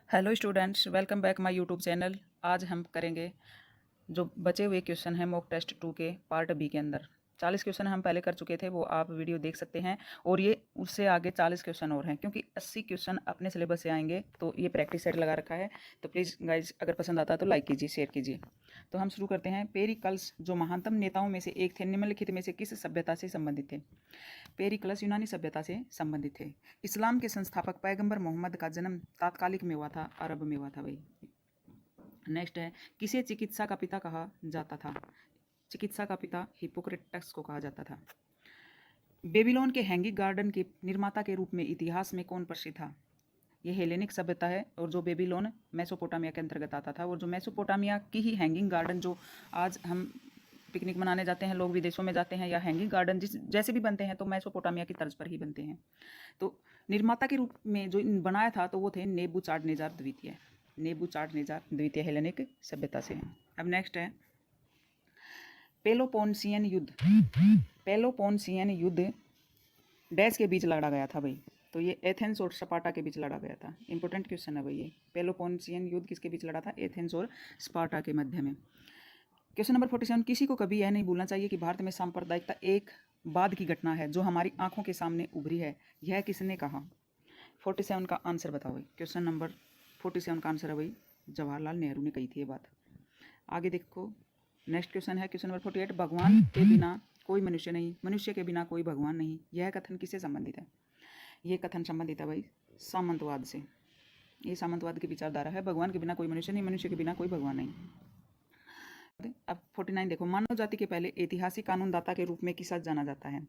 Hello students, welcome back my YouTube channel. आज हम करेंगे जो बचे हुए क्वेश्चन हैं मॉक टेस्ट 2 के पार्ट बी के अंदर। 40 क्वेश्चन हम पहले कर चुके थे, वो आप वीडियो देख सकते हैं। और ये उससे आगे 40 क्वेश्चन और हैं, क्योंकि 80 क्वेश्चन अपने सिलेबस से आएंगे। तो ये प्रैक्टिस सेट लगा रखा है। तो प्लीज़ गाइज, अगर पसंद आता है तो लाइक कीजिए, शेयर कीजिए। तो हम शुरू करते हैं। पेरिकल्स जो महानतम नेताओं में से एक थे, निम्नलिखित में से किस सभ्यता से संबंधित थे? पेरिकलस यूनानी सभ्यता से संबंधित थे। इस्लाम के संस्थापक पैगंबर मोहम्मद का जन्म तात्कालिक में हुआ था, अरब में हुआ था भाई। नेक्स्ट है, किसे चिकित्सा का पिता कहा जाता था? चिकित्सा का पिता हिप्पोक्रेटस को कहा जाता था। बेबीलोन के हैंगिंग गार्डन के निर्माता के रूप में इतिहास में कौन प्रसिद्ध था? ये हेलेनिक सभ्यता है, और जो बेबीलोन मेसोपोटामिया के अंतर्गत आता था। और जो मेसोपोटामिया की ही हैंगिंग गार्डन, जो आज हम पिकनिक मनाने जाते हैं, लोग विदेशों में जाते हैं, या हैंगिंग गार्डन जिस जैसे भी बनते हैं, तो मेसोपोटामिया की तर्ज पर ही बनते हैं। तो निर्माता के रूप में जो बनाया था, तो वो थे नेबूचाडनेजार द्वितीय। नेबूचाडनेजार द्वितीय हेलेनिक सभ्यता से हैं। अब नेक्स्ट है, पेलोपोन्सियन युद्ध। पेलोपोन्सियन युद्ध डैश के बीच लड़ा गया था भाई? तो ये एथेंस और स्पार्टा के बीच लड़ा गया था। इंपॉर्टेंट क्वेश्चन है भाई ये। पेलोपोन्सियन युद्ध किसके बीच लड़ा था? एथेंस और स्पार्टा के मध्य में। क्वेश्चन नंबर 47, किसी को कभी यह नहीं भूलना चाहिए कि भारत में सांप्रदायिकता एक बाद की घटना है जो हमारी आंखों के सामने उभरी है। यह किसने कहा? 47 का आंसर बताओ भाई। क्वेश्चन नंबर 47 का आंसर है भाई, जवाहरलाल नेहरू ने कही थी ये बात। आगे देखो, नेक्स्ट क्वेश्चन है क्वेश्चन नंबर 48, भगवान के बिना कोई मनुष्य नहीं, मनुष्य के बिना कोई भगवान नहीं। यह कथन किससे संबंधित है? ये कथन संबंधित है भाई सामंतवाद से। ये सामंतवाद की विचारधारा है, भगवान के बिना कोई मनुष्य नहीं, मनुष्य के बिना कोई भगवान नहीं। अब 49 देखो, मानव जाति के पहले ऐतिहासिक कानूनदाता के रूप में किसा जाना जाता है?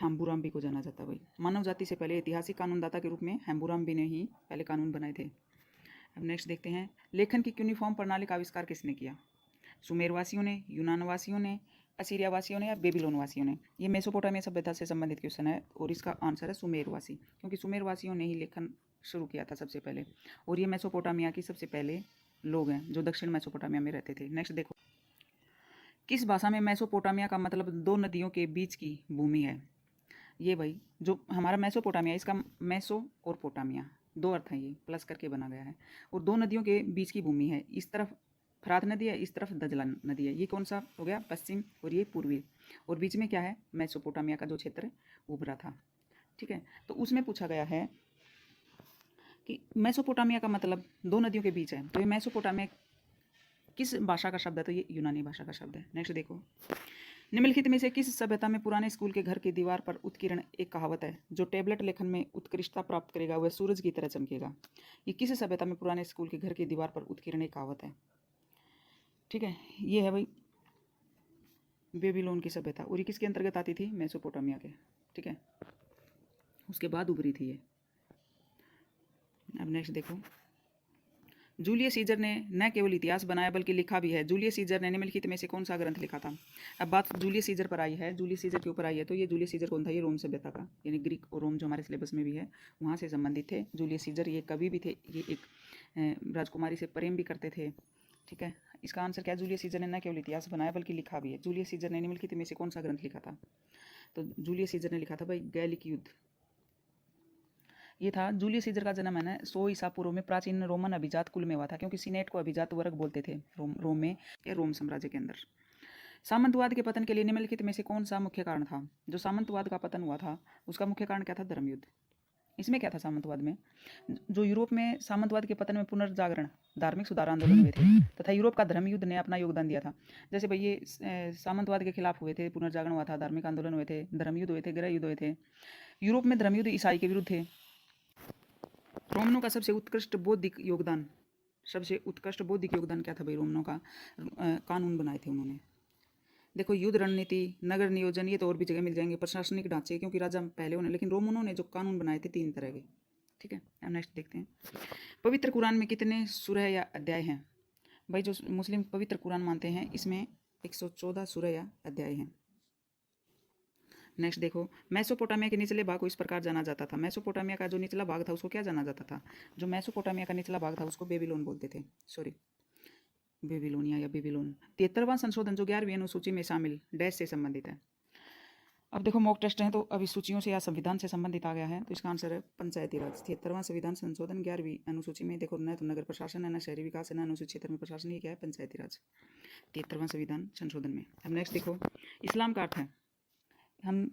हैम्बुराम्बी को जाना जाता है भाई। मानव जाति से पहले ऐतिहासिक कानूनदाता के रूप में हैम्बुराम्बी ने ही पहले कानून बनाए थे। अब नेक्स्ट देखते हैं, लेखन की क्यूनिफॉर्म प्रणाली का आविष्कार किसने किया? सुमेरवासियों ने, यूनानवासियों ने, असीरियावासियों ने, या बेबीलोनवासियों ने? ये मेसोपोटामिया सभ्यता से संबंधित क्वेश्चन है, और इसका आंसर है सुमेरवासी, क्योंकि सुमेरवासियों ने ही लेखन शुरू किया था सबसे पहले। और ये मेसोपोटामिया की सबसे पहले लोग हैं जो दक्षिण मेसोपोटामिया में रहते थे। नेक्स्ट देखो, किस भाषा में मेसोपोटामिया का मतलब दो नदियों के बीच की भूमि है? ये भाई जो हमारा मेसोपोटामिया, इसका मेसो और पोटामिया दो अर्थ हैं, ये प्लस करके बना गया है। और दो नदियों के बीच की भूमि है। इस तरफ फरात नदी है, इस तरफ दजला नदी है। ये कौन सा हो गया? पश्चिम, और ये पूर्वी। और बीच में क्या है? मेसोपोटामिया का जो क्षेत्र उभरा था। ठीक है, तो उसमें पूछा गया है कि मेसोपोटामिया का मतलब दो नदियों के बीच है, तो ये मेसोपोटामिया किस भाषा का शब्द है? तो ये यूनानी भाषा का शब्द है। नेक्स्ट देखो, निम्नलिखित में से किस सभ्यता में पुराने स्कूल के घर की दीवार पर उत्कीर्ण एक कहावत है, जो टेबलेट लेखन में उत्कृष्टता प्राप्त करेगा वह सूरज की तरह चमकेगा? ये किस सभ्यता में पुराने स्कूल के घर की दीवार पर उत्कीर्ण एक कहावत है? ठीक है, ये है भाई बेबीलोन की सभ्यता, और ये किसके अंतर्गत आती थी? मेसोपोटामिया के। ठीक है, उसके बाद उभरी थी ये। अब नेक्स्ट देखो, जूलियस सीजर ने न केवल इतिहास बनाया बल्कि लिखा भी है। जूलियस सीजर ने निम्नलिखित में से कौन सा ग्रंथ लिखा था? अब बात जूलियस सीजर पर आई है, जूलियस सीजर के ऊपर आई है। तो ये जूलियस सीजर कौन था? ये रोम सभ्यता का, यानी ग्रीक और रोम जो हमारे सिलेबस में भी है, वहाँ से संबंधित थे जूलियस सीजर। ये कवि भी थे, ये एक राजकुमारी से प्रेम भी करते थे। ठीक है, इसका आंसर क्या है? जूलियस सीजर ने न केवल इतिहास बनाया बल्कि लिखा भी है। जूलियस सीजर ने निम्नलिखित में से कौन सा ग्रंथ लिखा था? तो जूलियस सीजर ने लिखा था भाई गैलिक युद्ध। ये था जूलियस सीजर का जन्म है ना 100 ईसा पूर्व में प्राचीन रोमन अभिजात कुल में हुआ था, क्योंकि सीनेट को अभिजात वर्ग बोलते थे रोम में, या रोम साम्राज्य के अंदर। सामंतवाद के पतन के लिए निम्नलिखित में से कौन सा मुख्य कारण था? जो सामंतवाद का पतन हुआ था उसका मुख्य कारण क्या था? धर्मयुद्ध। इसमें क्या था सामंतवाद में? जो यूरोप में सामंतवाद के पतन में पुनर्जागरण, धार्मिक सुधार आंदोलन हुए थे, तथा यूरोप का धर्मयुद्ध ने अपना योगदान दिया था। जैसे भाई ये सामंतवाद के खिलाफ हुए थे, पुनर्जागरण हुआ था, धार्मिक आंदोलन हुए थे, धर्मयुद्ध हुए थे, गृह युद्ध हुए थे। यूरोप में धर्मयुद्ध ईसाई के विरुद्ध थे। रोमनों का सबसे उत्कृष्ट बौद्धिक योगदान, सबसे उत्कृष्ट बौद्धिक योगदान क्या था भाई? रोमनों का कानून बनाए थे उन्होंने। देखो, युद्ध रणनीति, नगर नियोजन, ये तो और भी जगह मिल जाएंगे। प्रशासनिक ढांचे, क्योंकि राजा पहले होने, लेकिन रोमनों ने जो कानून बनाए थे 3 तरह के। ठीक है, अब नेक्स्ट देखते हैं, पवित्र कुरान में कितने सूरह या अध्याय हैं? भाई जो मुस्लिम पवित्र कुरान मानते हैं, इसमें 114 सूरह या अध्याय हैं। नेक्स्ट देखो, मेसोपोटामिया के निचले भाग को इस प्रकार जाना जाता था। मेसोपोटामिया का जो निचला भाग था उसको क्या जाना जाता था? जो मेसोपोटामिया का निचला भाग था उसको बेबीलोन बोलते थे। सॉरी, बेबीलोनिया या बेबीलोन। 73वां संशोधन जो 11वीं अनुसूची में शामिल डैश से संबंधित है? अब देखो मॉक टेस्ट हैं, तो अभी सूचियों से या संविधान से संबंधित आ गया है, तो इसका आंसर है पंचायती राज। 73वां संविधान संशोधन 11वीं अनुसूची में देखो, न तो नगर प्रशासन है, न शहरी विकास है, न अनुसूचित क्षेत्र में प्रशासन, ये क्या है? पंचायती राज। 73वां संविधान संशोधन में। अब नेक्स्ट देखो, इस्लाम का अर्थ है, हम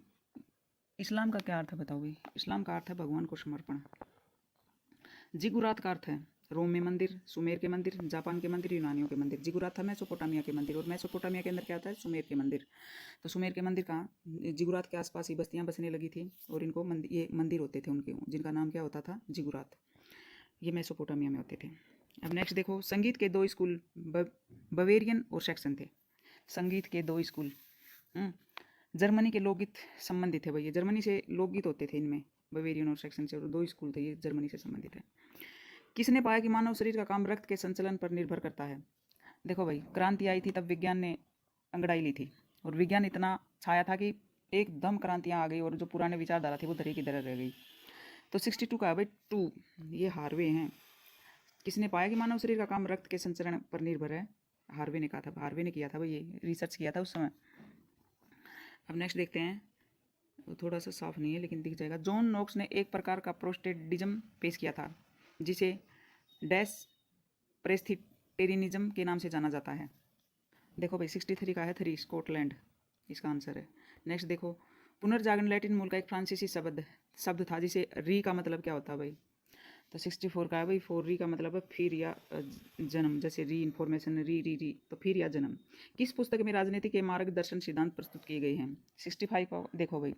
इस्लाम का क्या अर्थ है बताओ भाई? इस्लाम का अर्थ है भगवान को समर्पण। जिगुरात का अर्थ है रोम में मंदिर, सुमेर के मंदिर, जापान के मंदिर, यूनानियों के मंदिर। जिगुरात था मेसोपोटामिया के मंदिर, और मेसोपोटामिया के अंदर क्या आता है? सुमेर के मंदिर। तो सुमेर के मंदिर कहाँ? जिगुरात के आसपास ही बस्तियाँ बसने लगी थी, और इनको ये मंदिर होते थे उनके, जिनका नाम क्या होता था? जिगुरात। ये मेसोपोटामिया में होते थे। अब नेक्स्ट देखो, संगीत के 2 स्कूल बवेरियन और सैक्सन थे। संगीत के 2 स्कूल। जर्मनी के लोकगीत संबंधित है भैया, जर्मनी से लोकगीत होते थे इनमें, बवेरियन और सैक्सन से, और 2 स्कूल थे, ये जर्मनी से संबंधित है। किसने पाया कि मानव शरीर का काम रक्त के संचलन पर निर्भर करता है? देखो भाई, क्रांति आई थी तब विज्ञान ने अंगड़ाई ली थी, और विज्ञान इतना छाया था कि एकदम क्रांतियाँ आ गई, और जो पुराने विचारधारा थी वो धरे की धरे रह गई। तो 62 का है भाई 2, ये हार्वे हैं। किसने पाया कि मानव शरीर का काम रक्त के संचरण पर निर्भर है? हार्वे ने कहा था, हार्वे ने किया था भाई, ये रिसर्च किया था उस समय। अब नेक्स्ट देखते हैं, थोड़ा सा साफ नहीं है लेकिन दिख जाएगा। जॉन नॉक्स ने एक प्रकार का प्रोस्टेटिज्म पेश किया था, जिसे डैश प्रेस्थिटेरियनिज्म के नाम से जाना जाता है। देखो भाई 63 का है 3, स्कॉटलैंड इसका आंसर है। नेक्स्ट देखो, पुनर्जागरण लैटिन मूल का एक फ्रांसीसी शब्द था, जिसे री का मतलब क्या होता है भाई? तो 64 का है भाई 4, री का मतलब है फिर या जन्म, जैसे री इन्फॉर्मेशन, री तो फिर या जन्म। किस पुस्तक में राजनीति के मार्गदर्शन सिद्धांत प्रस्तुत किए गए हैं? 65 का देखो भाई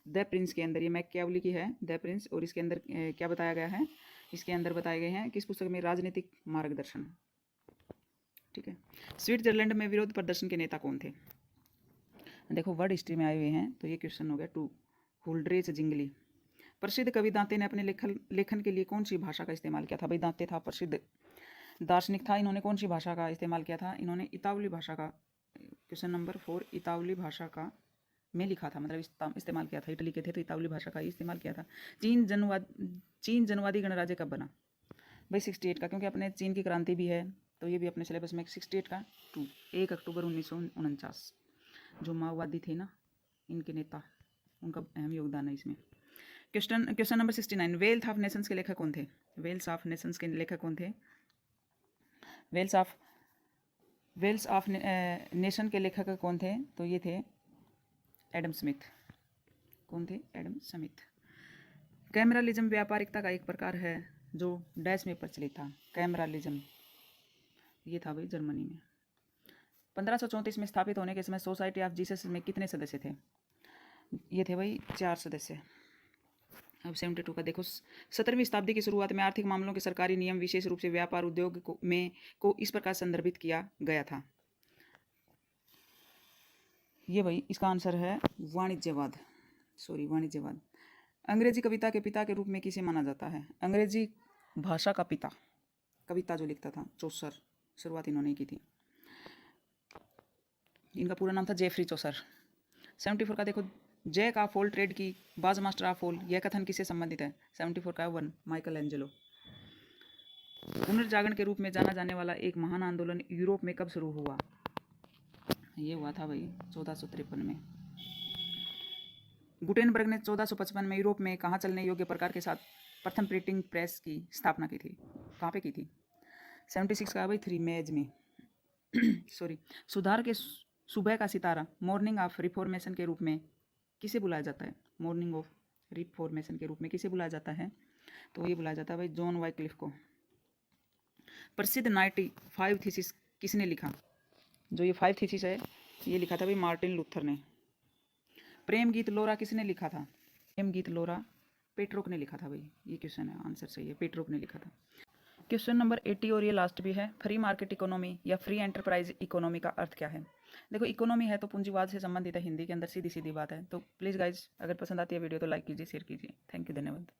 द प्रिंस के अंदर, ये मैकियावेली की है द प्रिंस, और इसके अंदर क्या बताया गया है? इसके अंदर बताए गए हैं किस पुस्तक में? राजनीतिक मार्गदर्शन। ठीक है। स्विट्जरलैंड में विरोध प्रदर्शन के नेता कौन थे? देखो वर्ड हिस्ट्री में आए हुए हैं, तो ये क्वेश्चन हो गया 2, हुल्ड्रेज जिंगली। प्रसिद्ध कवि दांते ने अपने लेखन के लिए कौन सी भाषा का इस्तेमाल किया था? भाई दांते था प्रसिद्ध दार्शनिक था, इन्होंने कौन सी भाषा का इस्तेमाल किया था? इन्होंने इतावली भाषा का, क्वेश्चन नंबर 4, इतावली भाषा का में लिखा था, मतलब इस्तेमाल किया था। इटली के थे तो इतावली भाषा का ही इस्तेमाल किया था। चीन जनवादी गणराज्य कब बना? भाई 68 का, क्योंकि अपने चीन की क्रांति भी है, तो ये भी अपने सिलेबस में 68 का 2, 1 अक्टूबर 1949। जो माओवादी थे ना, इनके नेता, उनका अहम योगदान है इसमें। Question number 69, wealth of Nations के लेखक कौन थे? वेल्स ऑफ नेशंस के लेखक कौन थे? वेल्स ऑफ नेशन के लेखक कौन थे? तो ये थे एडम स्मिथ। कौन थे? Adam Smith. कैमरालिज्म व्यापारिकता का एक प्रकार है जो डैश में प्रचलित था। कैमरालिज्म ये था भाई जर्मनी में। 1534 में स्थापित होने के समय सोसाइटी ऑफ जीसस में कितने सदस्य थे? ये थे भाई 4 सदस्य। अब 72 का देखो, 17वीं शताब्दी की शुरुआत में आर्थिक मामलों के सरकारी नियम विशेष रूप से व्यापार उद्योग को इस प्रकार संदर्भित किया गया था। ये भाई इसका आंसर है वाणिज्यवाद। वाणिज्यवाद। अंग्रेजी कविता के पिता के रूप में किसे माना जाता है? अंग्रेजी भाषा का पिता, कविता जो लिखता था, चौसर, शुरुआत इन्होंने की थी। इनका पूरा नाम था जेफरी चौसर। 74 का देखो, जैक ऑफ ऑल ट्रेड की बाज मास्टर ऑफ ऑल, यह कथन किससे संबंधित है? 74 का 1, माइकल एंजेलो। पुनर्जागरण के रूप में जाना जाने वाला एक महान आंदोलन यूरोप में कब शुरू हुआ? ये हुआ था भाई 1453 में। गुटेनबर्ग ने 1455 में यूरोप में कहाँ चलने योग्य प्रकार के साथ प्रथम प्रिंटिंग प्रेस की स्थापना की थी? कहाँ पे की थी? 76 का भाई 3, मेज में। सुधार के सुबह का सितारा, मॉर्निंग ऑफ रिफॉर्मेशन के रूप में किसे बुलाया जाता है? मॉर्निंग ऑफ रिफॉर्मेशन के रूप में किसे बुलाया जाता है? तो ये बुलाया जाता है भाई जॉन वाइक्लिफ को। प्रसिद्ध 95 थीसिस किसने लिखा? जो ये 5 थीसिस है, ये लिखा था भाई मार्टिन लूथर ने। प्रेम गीत लोरा किसने लिखा था? प्रेम गीत लोरा पेट्रोक ने लिखा था भाई। ये क्वेश्चन है, आंसर सही है, पेट्रोक ने लिखा था। क्वेश्चन नंबर 80 और ये लास्ट भी है, फ्री मार्केट इकोनॉमी या फ्री एंटरप्राइज इकोनॉमी का अर्थ क्या है? देखो इकोनॉमी है तो पूंजीवाद से संबंधित है, हिंदी के अंदर सीधी सीधी बात है। तो प्लीज़ गाइज, अगर पसंद आती है वीडियो तो लाइक कीजिए, शेयर कीजिए। थैंक यू, धन्यवाद।